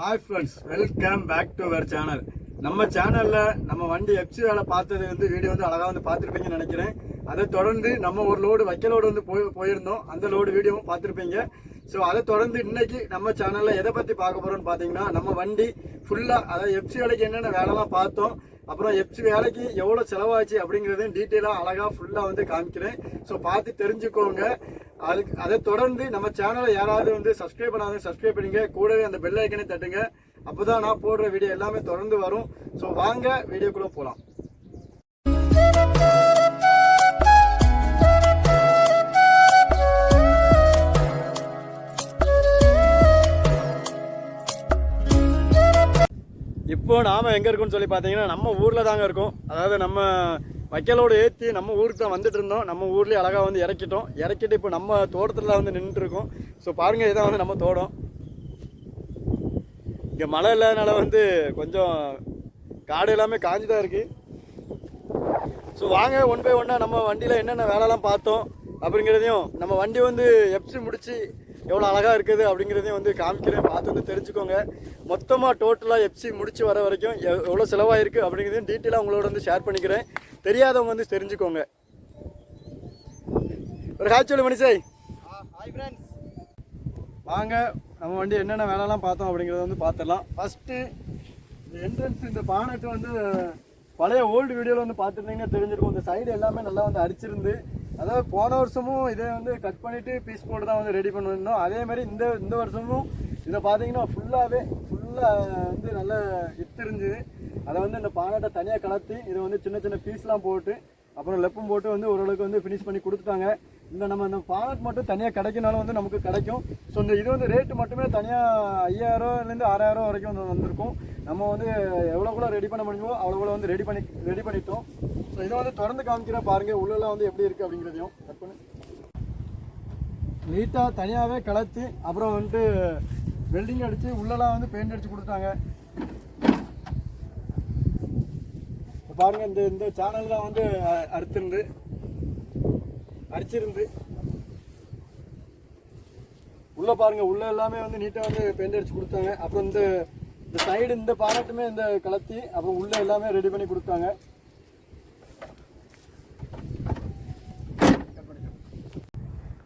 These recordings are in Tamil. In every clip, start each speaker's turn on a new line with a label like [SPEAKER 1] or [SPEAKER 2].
[SPEAKER 1] Hi friends, welcome back to our channel. நம்ம சேனல்ல நம்ம வண்டி எஃப்சி வேலை பார்த்தது வீடியோ அழகா பார்த்துருப்பீங்கன்னு நினைக்கிறேன். அதை தொடர்ந்து நம்ம ஒரு லோடு வைக்கலோடு போயிருந்தோம். அந்த லோடு வீடியோவும் பார்த்துருப்பீங்க. ஸோ அதை தொடர்ந்து இன்னைக்கு நம்ம சேனல்ல எதை பத்தி பார்க்க போறோம்னு பார்த்தீங்கன்னா, நம்ம வண்டி ஃபுல்லா அதாவது எஃப்சி வேலைக்கு என்னென்ன வேலைலாம் பார்த்தோம், அப்புறம் எஃப்சி வேலைக்கு எவ்வளோ செலவாச்சு அப்படிங்கிறதையும் டீட்டெயிலாக அழகா ஃபுல்லா காமிக்கிறேன். ஸோ பார்த்து தெரிஞ்சுக்கோங்க. அதை தொடர்ந்து நம்ம சேனலை யாராவது சப்ஸ்கிரைப் பண்ணாத சப்ஸ்கிரைப் பண்ணுங்க, கூடவே அந்த பெல் ஐக்கனை தட்டுங்க. அப்போதான் நான் போடுற வீடியோ எல்லாமே தொடர்ந்து வரும். ஸோ வாங்க வீடியோக்குள்ள போகலாம். இப்போ நாம எங்க இருக்கோம்னு சொல்லி பார்த்தீங்கன்னா, நம்ம ஊர்ல தாங்க இருக்கோம். அதாவது நம்ம வைக்கலோடு ஏற்றி நம்ம ஊருக்கு தான் வந்துட்டு இருந்தோம். நம்ம ஊர்லேயே அழகாக இறக்கிட்டு இப்போ நம்ம தோட்டத்தில் நின்றுட்டு இருக்கோம். ஸோ பாருங்க, இதான் நம்ம தோட்டம். இங்கே மழை இல்லாதனால கொஞ்சம் காடு எல்லாமே காஞ்சி தான் இருக்குது. ஸோ வாங்க ஒன் பை ஒன்னாக நம்ம வண்டியில் என்னென்ன வேலைலாம் பார்த்தோம் அப்படிங்கிறதையும், நம்ம வண்டி எஃப்சி முடித்து எவ்வளோ அழகாக இருக்குது அப்படிங்கிறதையும் காமிக்கிறேன். பார்த்து தெரிஞ்சுக்கோங்க. மொத்தமாக டோட்டலாக எஃப்சி முடித்து வர வரைக்கும் எவ்வளோ செலவாயிருக்கு அப்படிங்கிறதையும் டீட்டெயிலாக உங்களோட ஷேர் பண்ணிக்கிறேன். தெரியாதவங்க தெரிஞ்சுக்கோங்க. ஒரு ஹாய் சொல்லு மனுஷை.
[SPEAKER 2] ஹாய் ஃப்ரெண்ட்ஸ்,
[SPEAKER 1] வாங்க நம்ம வண்டி என்னென்ன வேலைலாம் பார்த்தோம் அப்படிங்கிறத பார்த்துடலாம். ஃபஸ்ட்டு என்ட்ரன்ஸ், இந்த பானட்டு பழைய ஓல்டு வீடியோவில் பார்த்துருந்தீங்கன்னா தெரிஞ்சிருக்கும். இந்த சைடு எல்லாமே நல்லா அடிச்சிருந்து, அதாவது போன வருஷமும் இதை கட் பண்ணிவிட்டு பீஸ் போட்டு தான் ரெடி பண்ணியிருந்தோம். அதேமாதிரி இந்த வருஷமும் இதை பார்த்தீங்கன்னா ஃபுல்லாக நல்லா இருந்துது. அதை இந்த பானட்டை தனியாக கலத்தி இதை சின்ன சின்ன பீஸ்லாம் போட்டு அப்புறம் லெப்பும் போட்டு ஓரளவுக்கு ஃபினிஷ் பண்ணி கொடுத்துட்டாங்க. நம்ம இந்த பானட் மட்டும் தனியாக கிடைக்கினாலும் நமக்கு கிடைக்கும். ஸோ இது ரேட்டு மட்டுமே தனியாக 5000 6000 வரைக்கும் வந்திருக்கும். நம்ம எவ்வளோ கூட ரெடி பண்ண முடியுமோ அவ்வளோ கூட ரெடி பண்ணிட்டோம். ஸோ இதை தொடர்ந்து காமிக்கிறேன் பாருங்கள். உள்ளெல்லாம் எப்படி இருக்குது அப்படிங்கிறதையும் கட் பண்ணி நீட்டாக தனியாகவே கலத்தி அப்புறம் வெல்டிங் அடித்து உள்ளெல்லாம் பெயிண்ட் அடித்து கொடுத்தாங்க. பாருங்க, இந்த சேனல் தான் அடிச்சிருந்து உள்ள பாருங்க. உள்ள எல்லாமே நீட்டாக பெயிண்ட் அடிச்சு கொடுத்தாங்க. அப்புறம் இந்த சைடு இந்த பாராட்டுமே கலத்தி அப்புறம் உள்ள எல்லாமே ரெடி பண்ணி கொடுத்தாங்க.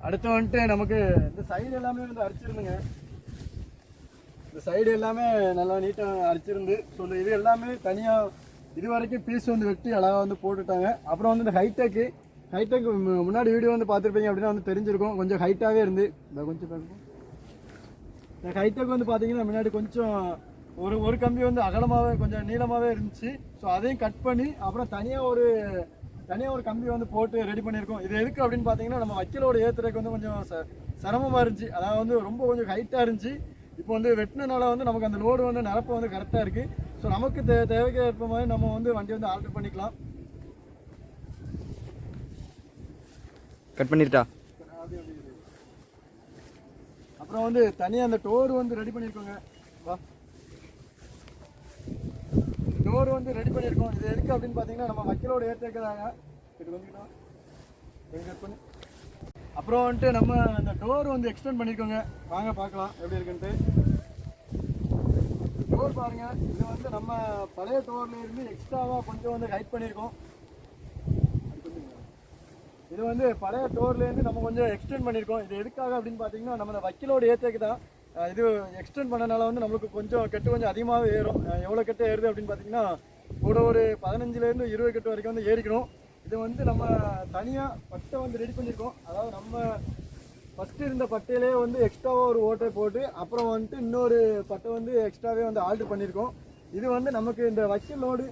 [SPEAKER 1] அடுத்து நமக்கு இந்த சைடு எல்லாமே அடிச்சிருந்துங்க. இந்த சைடு எல்லாமே நல்லா நீட்டாக அடிச்சிருந்து. ஸோ இது எல்லாமே தனியாக இது வரைக்கும் பீஸ் வெட்டி அழகாக போட்டுட்டாங்க. அப்புறம் இந்த ஹைடெக்கு முன்னாடி வீடியோ பார்த்துருப்பீங்க அப்படின்னா தெரிஞ்சிருக்கும். கொஞ்சம் ஹைட்டாகவே இருந்து கொஞ்சம் பார்க்கணும். இந்த ஹைடெக் பார்த்தீங்கன்னா முன்னாடி கொஞ்சம் ஒரு கம்பி அகலமாகவே கொஞ்சம் நீளமாகவே இருந்துச்சு. ஸோ அதையும் கட் பண்ணி அப்புறம் தனியாக ஒரு கம்பி போட்டு ரெடி பண்ணியிருக்கோம். இது எதுக்கு அப்படின்னு பார்த்தீங்கன்னா, நம்ம வைக்கலோடு ஏற்றுறதுக்கு கொஞ்சம் சிரமமாக இருந்துச்சு. அதாவது ரொம்ப கொஞ்சம் ஹைட்டாக இருந்துச்சு. இப்போ வெட்டினால நமக்கு அந்த லோடு நிரப்ப கரெக்டாக இருக்குது. ஸோ நமக்கு தேவைக்கு ஏற்ப மாதிரி நம்ம வண்டி ஆல்டர் பண்ணிக்கலாம்.
[SPEAKER 2] கட் பண்ணிட்டா.
[SPEAKER 1] அப்புறம் தனியாக அந்த டோர் ரெடி பண்ணியிருக்கோங்க. வா, டோர் ரெடி பண்ணியிருக்கோம். இது எதுக்கு அப்படின்னு பார்த்தீங்கன்னா, நம்ம வைக்கலோடு ஏற்றிருக்கிறாங்க. அப்புறம் நம்ம அந்த டோர் எக்ஸ்டெண்ட் பண்ணியிருக்கோங்க. வாங்க பார்க்கலாம் எப்படி இருக்குன்ட்டு. டோர் பாருங்க, இது நம்ம பழைய டோர்ல இருந்து எக்ஸ்ட்ராவாக கொஞ்சம் ஹைட் பண்ணியிருக்கோம். இது பழைய டோர்லேருந்து நம்ம கொஞ்சம் எக்ஸ்டெண்ட் பண்ணியிருக்கோம். இது எதுக்காக அப்படின்னு பார்த்தீங்கன்னா, நம்ம வைக்கலோடு ஏற்றக்கு தான். இது எக்ஸ்டெண்ட் பண்ணனால நம்மளுக்கு கொஞ்சம் கொஞ்சம் அதிகமாகவே ஏறும். எவ்வளோ கெட்ட ஏறுது அப்படின்னு பார்த்தீங்கன்னா, கூட ஒரு 15 20 கெட்டு வரைக்கும் ஏறிக்கணும். இது நம்ம தனியாக பட்டை ரெடி பண்ணியிருக்கோம். அதாவது நம்ம ஃபஸ்ட்டு இருந்த பட்டையிலே எக்ஸ்ட்ராவாக ஒரு ஓட்டை போட்டு அப்புறம் இன்னொரு பட்டை எக்ஸ்ட்ராவே ஆல்டர் பண்ணியிருக்கோம். இது நமக்கு இந்த வைக்கலோடு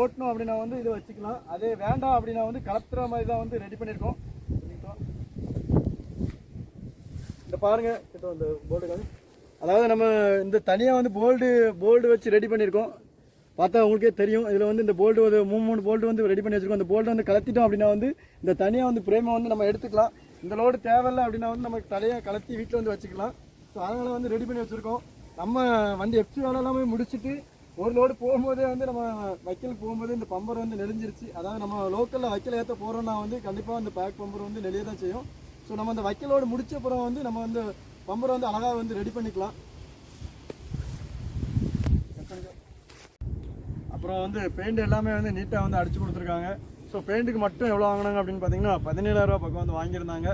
[SPEAKER 1] ஓட்டணும் அப்படின்னா இதை வச்சுக்கலாம். அதே வேண்டாம் அப்படின்னா கலத்துற மாதிரி தான் ரெடி பண்ணியிருக்கோம். இந்த பாருங்க, இந்த போல்டு, அதாவது நம்ம இந்த தனியாக போல்டு வச்சு ரெடி பண்ணியிருக்கோம். பார்த்தா உங்களுக்கே தெரியும். இதில் இந்த போல்டு ஒரு 3 போல்டு ரெடி பண்ணி வச்சுருக்கோம். இந்த போல்டு கலத்திட்டோம் அப்படின்னா இந்த தனியாக பிரேமை நம்ம எடுத்துக்கலாம். இந்த லோடு தேவையில்லை அப்படின்னா நமக்கு தலையாக கலத்தி வீட்டில் வச்சுக்கலாம். ஸோ அதனால் ரெடி பண்ணி வச்சுருக்கோம். நம்ம வண்டி எஃப்சி வேலை எல்லாமே முடிச்சுட்டு ஒரு லோடு போகும்போதே நம்ம வைக்கல் போகும்போது இந்த பம்பர் நெளிஞ்சிருச்சு. அதாவது நம்ம லோக்கலில் வைக்கல் ஏற்ற போகிறோன்னா கண்டிப்பாக இந்த பேக் பம்பர் நெளிய தான் செய்யும். ஸோ நம்ம அந்த வைக்கலோடு முடிச்ச அப்புறம் நம்ம பம்பரை அழகாக ரெடி பண்ணிக்கலாம். அப்புறம் வந்து பெயிண்ட் எல்லாமே வந்து நீட்டாக வந்து அடிச்சு கொடுத்துருக்காங்க. ஸோ பெயிண்ட்டுக்கு மட்டும் எவ்வளோ வாங்கினாங்க அப்படின்னு பார்த்தீங்கன்னா 17,000 பக்கம் வந்து வாங்கியிருந்தாங்க.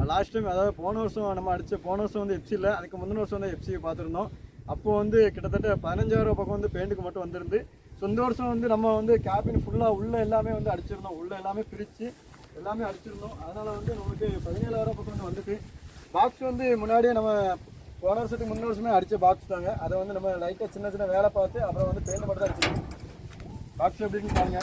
[SPEAKER 1] லாஸ்ட் டைம் அதாவது போன வருஷம் நம்ம போன வருஷம் வந்து எஃப்சி இல்லை, அதுக்கு முந்தின வருஷம் வந்து எஃப்சி பார்த்துருந்தோம். அப்போது வந்து கிட்டத்தட்ட 15,000 பக்கம் வந்து பெயிண்ட்டுக்கு மட்டும் வந்துருந்து. ஸோ இந்த வருஷம் வந்து நம்ம வந்து கேபின் ஃபுல்லாக உள்ளே எல்லாமே வந்து அடிச்சிருந்தோம், உள்ளே எல்லாமே பிரித்து எல்லாமே அடிச்சிருந்தோம். அதனால் வந்து நமக்கு 17,000 பக்கம் வந்து வந்துட்டு. பாக்ஸ் வந்து முன்னாடியே நம்ம போன வருஷத்துக்கு முந்தின வருஷமே அடித்த பாக்ஸ் தாங்க. அதை வந்து நம்ம லைட்டாக சின்ன சின்ன வேலை பார்த்து அப்புறம் வந்து பெயிண்ட் மட்டும் தான் அடிச்சிருக்கோம். பாக்ஸ் எப்படின்னு பாருங்க.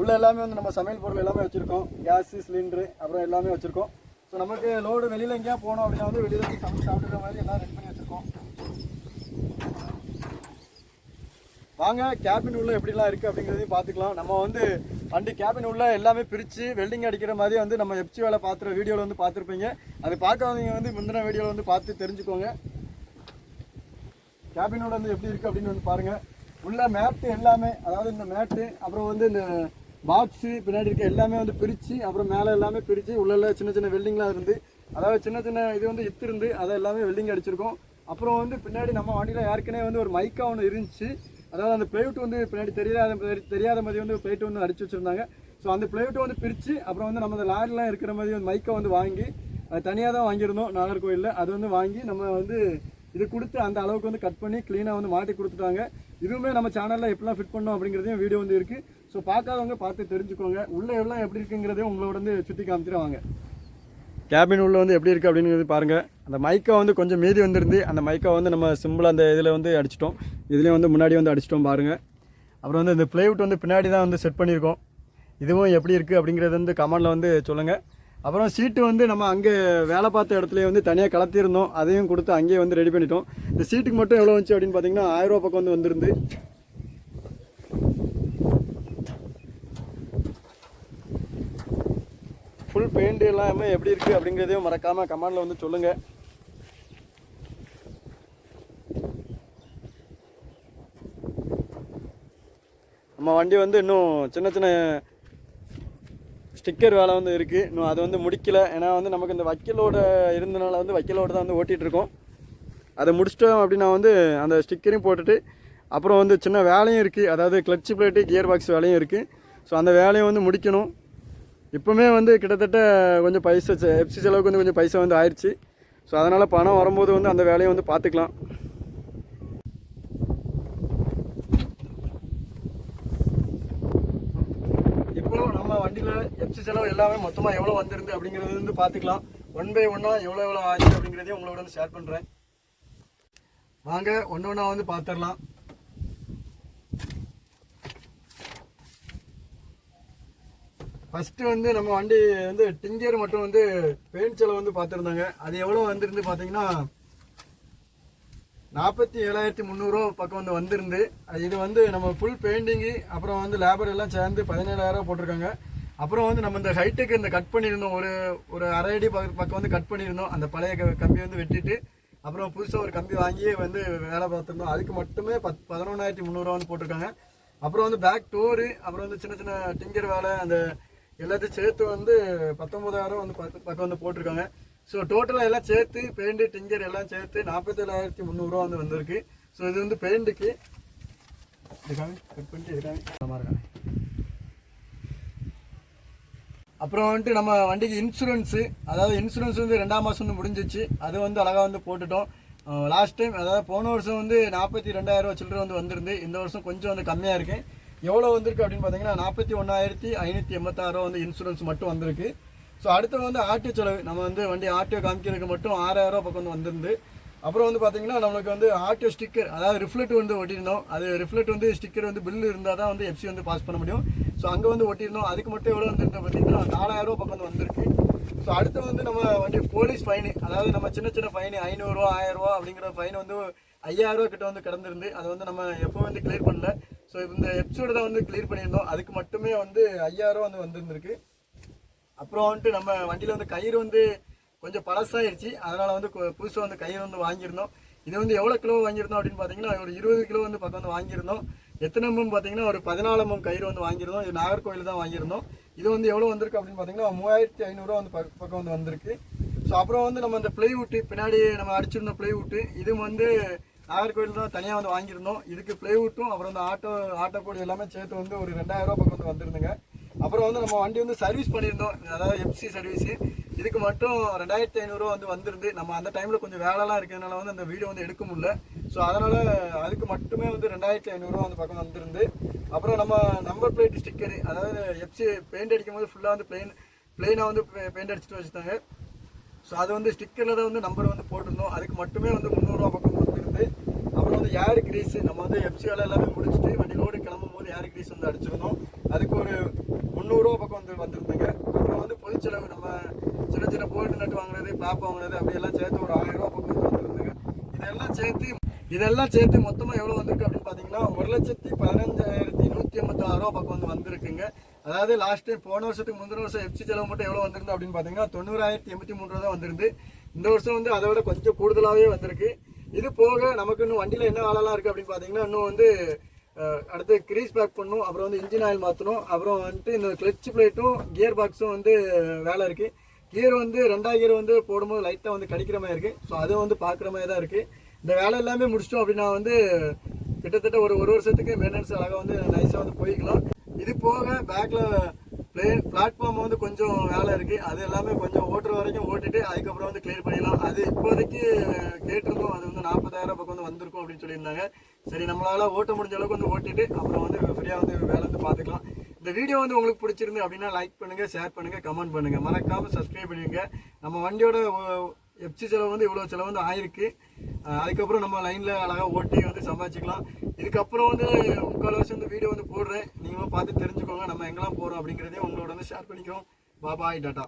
[SPEAKER 1] உள்ள எல்லாமே வந்து நம்ம சமையல் பொருள் எல்லாமே வச்சுருக்கோம், கேஸு சிலிண்டரு அப்புறம் எல்லாமே வச்சுருக்கோம். ஸோ நமக்கு லோடு வெளியில் எங்கேயா போனோம் அப்படின்னா வந்து வெளியில் வந்து சமைச்சு சாப்பிட்ற மாதிரி எல்லாம் ரெடி பண்ணி வச்சுருக்கோம். வாங்க கேபின் உள்ள எப்படிலாம் இருக்குது அப்படிங்கிறதையும் பார்த்துக்கலாம். நம்ம வந்து வண்டி கேபின் உள்ள எல்லாமே பிரித்து வெல்டிங் அடிக்கிற மாதிரி வந்து நம்ம எஃப்சி வேலை பார்த்துற வீடியோவில் வந்து பார்த்துருப்பீங்க. அது பார்க்காதவங்க வந்து முந்தின வீடியோவில் வந்து பார்த்து தெரிஞ்சுக்கோங்க. கேபின் உள்ள வந்து எப்படி இருக்குது அப்படின்னு வந்து பாருங்கள். உள்ள மேட்டு எல்லாமே, அதாவது இந்த மேட்டு அப்புறம் வந்து இந்த பாக்ஸு பின்னாடி இருக்க எல்லாமே வந்து பிரித்து அப்புறம் மேலே எல்லாமே பிரித்து உள்ள சின்ன சின்ன வெல்டிங்லாம் இருந்து, அதாவது சின்ன சின்ன இது வந்து இருந்து அதை எல்லாமே வெல்டிங் அடிச்சிருக்கோம். அப்புறம் வந்து பின்னாடி நம்ம வண்டியில் ஏற்கனவே வந்து ஒரு மைக்கா ஒன்று இருந்துச்சு, அதாவது அந்த பிளேவுட் வந்து பின்னாடி தெரியாத மாதிரி வந்து பிளேட் வந்து அடிச்சு வச்சுருந்தாங்க. ஸோ அந்த பிளேவுட்டை வந்து பிரித்து அப்புறம் வந்து நம்ம அந்த லாரிலாம் இருக்கிற மாதிரி வந்து மைக்கா வந்து வாங்கி அது தனியாக தான் வாங்கியிருந்தோம் நாகர்கோவிலில். அது வந்து வாங்கி நம்ம வந்து இது கொடுத்து அந்த அளவுக்கு வந்து கட் பண்ணி க்ளீனாக வந்து மாட்டி கொடுத்துட்டாங்க. இதுவுமே நம்ம சேனலில் எப்படிலாம் ஃபிட் பண்ணோம் அப்படிங்கிறதையும் வீடியோ வந்து இருக்குது. ஸோ பார்க்காதவங்க பார்த்து தெரிஞ்சுக்கோங்க. உள்ளே எல்லாம் எப்படி இருக்குங்கிறதையும் உங்களோட வந்து சுற்றி காமிச்சிடுவாங்க. கேபின் உள்ள வந்து எப்படி இருக்குது அப்படிங்கிறது பாருங்கள். அந்த மைக்கா வந்து கொஞ்சம் மீதி வந்துருந்து, அந்த மைக்கா வந்து நம்ம சிம்பிளாக அந்த இதில் வந்து அடிச்சிட்டோம், இதுலேயும் வந்து முன்னாடி வந்து அடிச்சிட்டோம் பாருங்கள். அப்புறம் வந்து இந்த பிளேவுட் வந்து பின்னாடி தான் வந்து செட் பண்ணியிருக்கோம். இதுவும் எப்படி இருக்குது அப்படிங்கிறது வந்து கமெண்டில் வந்து சொல்லுங்கள். அப்புறம் சீட்டு வந்து நம்ம அங்கே வேலை பார்த்த இடத்துல வந்து தனியாக கலத்திருந்தோம், அதையும் கொடுத்து அங்கேயே வந்து ரெடி பண்ணிட்டோம். இந்த சீட்டுக்கு மட்டும் எவ்வளோ வந்துச்சு அப்படின்னு பார்த்தீங்கன்னா 1000 ரூபா பக்கம் வந்து வந்துருந்து. ஃபுல் பெயிண்ட் எல்லாமே எப்படி இருக்குது அப்படிங்கிறதையும் மறக்காமல் கமெண்டில் வந்து சொல்லுங்கள். நம்ம வண்டி வந்து இன்னும் சின்ன சின்ன ஸ்டிக்கர் வேலை வந்து இருக்குது, இன்னும் அது வந்து முடிக்கலை. ஏன்னா வந்து நமக்கு இந்த வக்கீலோட இருந்தனால வந்து வக்கீலோட தான் வந்து ஓட்டிகிட்ருக்கோம். அதை முடிச்சிட்டோம் அப்படின்னா வந்து அந்த ஸ்டிக்கரையும் போட்டுட்டு அப்புறம் வந்து சின்ன வேலையும் இருக்குது, அதாவது கிளட்ச் பிளேட்டு கியர் பாக்ஸ் வேலையும் இருக்குது. ஸோ அந்த வேலையை வந்து முடிக்கணும். இப்போவுமே வந்து கிட்டத்தட்ட கொஞ்சம் பைசா எஃப்சி செலவுக்கு வந்து கொஞ்சம் பைசா வந்து ஆயிடுச்சு. ஸோ அதனால் பணம் வரும்போது வந்து அந்த வேலையை வந்து பார்த்துக்கலாம். நம்ம வண்டியில் எஃப்சி செலவு எல்லாமே மொத்தமாக எவ்வளோ வந்துருந்து அப்படிங்கிறது வந்து பார்த்துக்கலாம். 1 by 1 எவ்வளோ ஆச்சு அப்படிங்கிறதையும் உங்களோட வந்து ஷேர் பண்ணுறேன். வாங்க ஒன்று ஒன்றா வந்து பார்த்துடலாம். ஃபஸ்ட்டு வந்து நம்ம வண்டி வந்து டிங்கர் மட்டும் வந்து பெயிண்ட் செலவு வந்து பார்த்துருந்தாங்க. அது எவ்வளோ வந்துருந்து பார்த்தீங்கன்னா 47,300 பக்கம் வந்து வந்திருந்து. இது வந்து நம்ம ஃபுல் பெயிண்டிங்கு அப்புறம் வந்து லேபர் எல்லாம் சேர்ந்து 17,000 போட்டிருக்காங்க. அப்புறம் வந்து நம்ம இந்த ஹைட்டுக்கு இந்த கட் பண்ணியிருந்தோம், ஒரு அரை அடி பக்கம் வந்து கட் பண்ணியிருந்தோம். அந்த பழைய கம்பி வந்து வெட்டிட்டு அப்புறம் புதுசாக ஒரு கம்பி வாங்கி வந்து வேலை பார்த்துருந்தோம். அதுக்கு மட்டுமே 11,300 வந்து போட்டிருக்காங்க. அப்புறம் வந்து பேக் டோரு அப்புறம் வந்து சின்ன சின்ன டிங்கர் வேலை அந்த எல்லாத்தையும் சேர்த்து வந்து 19,000 வந்து பக்கம் வந்து போட்டிருக்காங்க. ஸோ டோட்டலாக எல்லாம் சேர்த்து பெயிண்ட்டு டிங்கர் எல்லாம் சேர்த்து 47,300 வந்து வந்திருக்கு. ஸோ இது வந்து பெயிண்ட்டுக்கு இதுக்காக கட் பண்ணிட்டு இதுக்காக இருக்காங்க. அப்புறம் வந்துட்டு நம்ம வண்டிக்கு இன்சூரன்ஸு, அதாவது இன்சூரன்ஸ் வந்து 2ஆம் மாதம் வந்து முடிஞ்சிச்சு. அது வந்து அழகாக வந்து போட்டுட்டோம். லாஸ்ட் டைம் அதாவது போன வருஷம் வந்து 42,000 சில்லரை வந்து வந்திருந்து. இந்த வருஷம் கொஞ்சம் வந்து கம்மியாக இருக்குது. எவ்வளோ வந்திருக்கு அப்படின்னு பார்த்தீங்கன்னா 41,586 வந்து இன்சூரன்ஸ் மட்டும் வந்திருக்கு. ஸோ அடுத்து வந்து ஆர்டிஓ செலவு, நம்ம வந்து வண்டி ஆர்டிஓ காமிக்கிறதுக்கு மட்டும் 6,000 பக்கம் வந்து வந்திருந்து. அப்புறம் வந்து பார்த்தீங்கன்னா நம்மளுக்கு வந்து ஆர்டிஓ ஸ்டிக்கர், அதாவது ரிஃப்ளெக்ட் வந்து ஒட்டியிருந்தோம். அது ரிஃப்ளெக்ட் வந்து ஸ்டிக்கர் வந்து பில்லு இருந்தால் தான் வந்து எஃப்சி வந்து பாஸ் பண்ண முடியும். ஸோ அங்கே வந்து ஒட்டியிருந்தோம். அதுக்கு மட்டும் எவ்வளோ வந்துருந்து பார்த்தீங்கன்னா 4,000 பக்கம் வந்து வந்திருக்கு. ஸோ அடுத்து வந்து நம்ம வண்டி போலீஸ் ஃபைனு, அதாவது நம்ம சின்ன சின்ன ஃபைனு 500 1000 அப்படிங்கிற ஃபைன் வந்து 5000 கிட்ட வந்து கிடந்திருந்து. அதை வந்து நம்ம எப்போ வந்து கிளியர் பண்ணல. ஸோ இந்த எபிசோடு தான் வந்து கிளியர் பண்ணியிருந்தோம். அதுக்கு மட்டுமே வந்து 5000 வந்து வந்துருந்துருக்கு. அப்புறம் வந்துட்டு நம்ம வண்டியில் வந்து கயிறு வந்து கொஞ்சம் பழசாயிருச்சு, அதனால் வந்து புதுசாக வந்து கயிறு வந்து வாங்கியிருந்தோம். இது வந்து எவ்வளோ கிலோ வாங்கியிருந்தோம் அப்படின்னு பார்த்தீங்கன்னா ஒரு 20 கிலோ வந்து பக்கம் வந்து வாங்கியிருந்தோம். எத்தனை எம்எம் பார்த்தீங்கன்னா ஒரு 14 mm கயிறு வந்து வாங்கியிருந்தோம். இது நாகர்கோவில் தான் வாங்கியிருந்தோம். இது வந்து எவ்வளோ வந்திருக்கு அப்படின்னு பார்த்தீங்கன்னா 3500 வந்து பக்கம் வந்து வந்திருக்கு. ஸோ அப்புறம் வந்து நம்ம இந்த பிளைவுட்டு பின்னாடி நம்ம அடிச்சிருந்த பிளைவுட்டு இது வந்து நாகர்கோவில் தான் தனியாக வந்து வாங்கியிருந்தோம். இதுக்கு பிளேவுட்டும் அப்புறம் வந்து ஆட்டோ போர்டு எல்லாமே சேர்த்து வந்து ஒரு 2000 ரூபா பக்கம் வந்து வந்துருந்துங்க. அப்புறம் வந்து நம்ம வண்டி வந்து சர்வீஸ் பண்ணியிருந்தோம், அதாவது எஃப்சி சர்வீஸு. இதுக்கு மட்டும் 2500 ரூபா வந்து வந்துருந்து. நம்ம அந்த டைமில் கொஞ்சம் வேலைலாம் இருக்கிறதுனால வந்து அந்த வீடியோ வந்து எடுக்க முடியல. ஸோ அதனால் அதுக்கு மட்டுமே வந்து 2500 ரூபா வந்து பக்கம் வந்துருந்து. அப்புறம் நம்ம நம்பர் பிளேட் ஸ்டிக்கரு, அதாவது எஃப்சி பெயிண்ட் அடிக்கும் போது ஃபுல்லாக வந்து பிளெயினாக வந்து பெயிண்ட் அடிச்சுட்டு வச்சுட்டாங்க. ஸோ அது வந்து ஸ்டிக்கரில் தான் வந்து நம்பர் வந்து போட்டிருந்தோம். அதுக்கு மட்டுமே வந்து 300 ரூபா பக்கம் வந்துருந்து. அப்புறம் வந்து ஏர் கிரீஸு, நம்ம வந்து எஃப்சி வேலை எல்லாமே முடிச்சுட்டு வண்டி லோடு கிளம்பும் போது ஏர் கிரீஸ் வந்து அடிச்சிருந்தோம். அதுக்கு ஒரு 300 ரூபா பக்கம் வந்து வந்துருந்துங்க. அப்புறம் வந்து பொதுச்செலவு, நம்ம சின்ன சின்ன போல்டு நட்டு வாங்குறது, பிளாப் வாங்குறது, அப்படியெல்லாம் சேர்த்து ஒரு 1000 ரூபா பக்கம் வந்து வந்துருந்துங்க. இதெல்லாம் சேர்த்து மொத்தமாக எவ்வளோ வந்திருக்கு அப்படின்னு பார்த்தீங்கன்னா 1,15,186 ரூபா பக்கம் வந்து வந்திருக்குங்க. அதாவது லாஸ்ட் டைம் போன வருஷத்துக்கு முந்தின வருஷம் எஃப்சி செலவு மட்டும் எவ்வளோ வந்திருந்து அப்படின்னு பார்த்தீங்கன்னா 90,083 ரூபா தான் வந்திருந்து. இந்த வருஷம் வந்து அதை விட கொஞ்சம் கூடுதலாகவே வந்திருக்கு. இது போக நமக்கு இன்னும் வண்டியில் என்ன வேலைலாம் இருக்குது அப்படின்னு பார்த்தீங்கன்னா, இன்னும் வந்து அடுத்து கிரீஸ் பேக் பண்ணணும், அப்புறம் வந்து இன்ஜின் ஆயில் மாற்றணும், அப்புறம் வந்துட்டு இந்த கிளச் பிளேட்டும் கியர் பாக்ஸும் வந்து வேலை இருக்குது. கியர் வந்து 2ஆவது கியர் வந்து போடும்போது லைட்டாக வந்து கடிக்கிற மாதிரி இருக்குது. ஸோ அதை வந்து பார்க்குற மாதிரி தான் இருக்குது. இந்த வேலை எல்லாமே முடிச்சிட்டோம் அப்படின்னா வந்து கிட்டத்தட்ட ஒரு வருஷத்துக்கு மெயின்டெனன்ஸ் அழகாக வந்து நைஸாக வந்து போய்க்கலாம். இது போக பேக்கில் பிளாட்ஃபார்ம் வந்து கொஞ்சம் வேலை இருக்குது. அது எல்லாமே கொஞ்சம் ஓட்டுற வரைக்கும் ஓட்டிட்டு அதுக்கப்புறம் வந்து கிளியர் பண்ணிடலாம். அது இப்போதைக்கு கேட்டிருந்தோம், அது வந்து 40,000 பக்கம் வந்து வந்திருக்கும் அப்படின்னு சொல்லியிருந்தாங்க. சரி, நம்மளால் ஓட்ட முடிஞ்ச அளவுக்கு வந்து ஓட்டிட்டு அப்புறம் வந்து ஃப்ரீயாக வந்து வேலை வந்து பார்த்துக்கலாம். இந்த வீடியோ வந்து உங்களுக்கு பிடிச்சிருந்து அப்படின்னா லைக் பண்ணுங்கள், ஷேர் பண்ணுங்கள், கமெண்ட் பண்ணுங்கள், மறக்காமல் சப்ஸ்கிரைப் பண்ணுவீங்க. நம்ம வண்டியோட எஃப்சி செலவு வந்து இவ்வளோ செலவு வந்து ஆயிருக்கு. அதுக்கப்புறம் நம்ம லைனில் அழகாக ஓட்டி வந்து சம்பாதிச்சிக்கலாம். இதுக்கப்புறம் வந்து 3/4 வருஷம் வந்து வீடியோ வந்து போடுறேன், நீங்களும் பார்த்து தெரிஞ்சுக்கோங்க நம்ம எங்கெல்லாம் போகிறோம் அப்படிங்கிறதையும் உங்களோட வந்து ஷேர் பண்ணிக்கிறோம். பாய், டாட்டா.